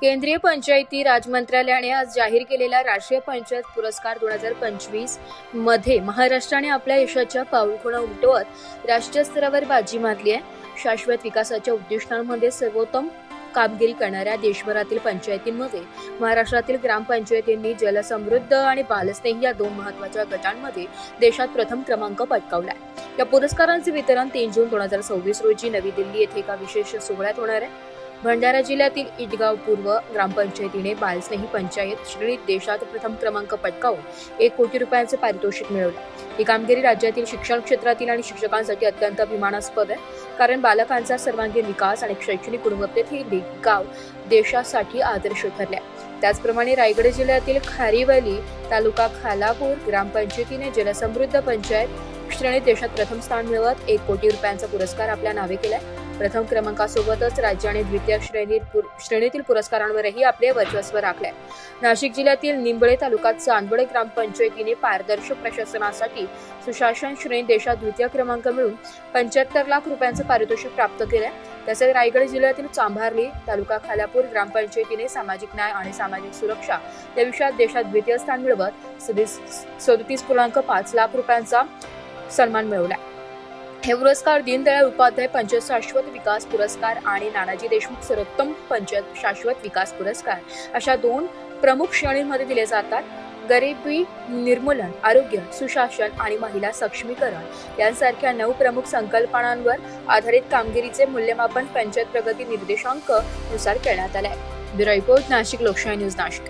केंद्रीय पंचायती राज मंत्रालयाने आज जाहीर केलेल्या राष्ट्रीय पंचायत पुरस्कार 2025 मध्ये महाराष्ट्राने आपल्या यशाच्या पाऊलखुणा उमटवत राष्ट्रीय स्तरावर बाजी मारली आहे. शाश्वत विकासाच्या उद्दिष्टांमध्ये सर्वोत्तम कामगिरी करणाऱ्या देशभरातील पंचायतींमध्ये महाराष्ट्रातील ग्रामपंचायतींनी जलसमृद्ध आणि बालस्नेही या दोन महत्त्वाच्या गटांमध्ये देशात प्रथम क्रमांक पटकावलाय. या पुरस्कारांचे वितरण 3 जून 2026 रोजी नवी दिल्ली येथे एका विशेष सोहळ्यात होणार आहे. भंडारा जिल्ह्यातील इटगाव पूर्व ग्रामपंचायतीने बालस्नेही पंचायत श्रेणीत देशात प्रथम क्रमांक पटकावून 1 कोटी रुपयांचे पारितोषिक मिळवले. ही कामगिरी राज्यातील शिक्षण क्षेत्रातील आणि शिक्षकांसाठी अत्यंत अभिमानास्पद आहे, कारण बालकांचा सर्वांगीण विकास आणि शैक्षणिक गुणवत्तेत हे गाव देशासाठी आदर्श ठरले. त्याचप्रमाणे रायगड जिल्ह्यातील खारीवली तालुका खालापूर ग्रामपंचायतीने जलसमृद्ध पंचायत श्रेणीत देशात प्रथम स्थान मिळवत 1 कोटी रुपयांचा पुरस्कार आपल्या नावे केलाय. प्रथम क्रमांकासोबतच राज्य आणि द्वितीय श्रेणीतील पुरस्कारांवरही आपले वर्चस्व राखले. नाशिक जिल्ह्यातील निंबळे तालुक्यात चांदवड ग्रामपंचायतीने पारदर्शक प्रशासनासाठी सुशासन श्रेणीत देशात द्वितीय क्रमांक मिळवून 75 लाख रुपयांचं पारितोषिक प्राप्त केलंय. तसेच रायगड जिल्ह्यातील चांभारली तालुका खालापूर ग्रामपंचायतीने सामाजिक न्याय आणि सामाजिक सुरक्षा या विषयात देशात द्वितीय स्थान मिळवत 37.5 लाख रुपयांचा सन्मान मिळवला. हे पुरस्कार दीनदयाळ उपाध्याय पंचायत शाश्वत विकास पुरस्कार आणि नानाजी देशमुख सर्वोत्तम पंचायत शाश्वत विकास पुरस्कार अशा 2 प्रमुख श्रेणींमध्ये दिले जातात. गरिबी निर्मूलन, आरोग्य, सुशासन आणि महिला सक्षमीकरण यांसारख्या 9 प्रमुख संकल्पनांवर आधारित कामगिरीचे मूल्यमापन पंचायत प्रगती निर्देशांक नुसार करण्यात आले आहे. ब्युरो रिपोर्ट, नाशिक लोकशाही न्यूज, नाशिक.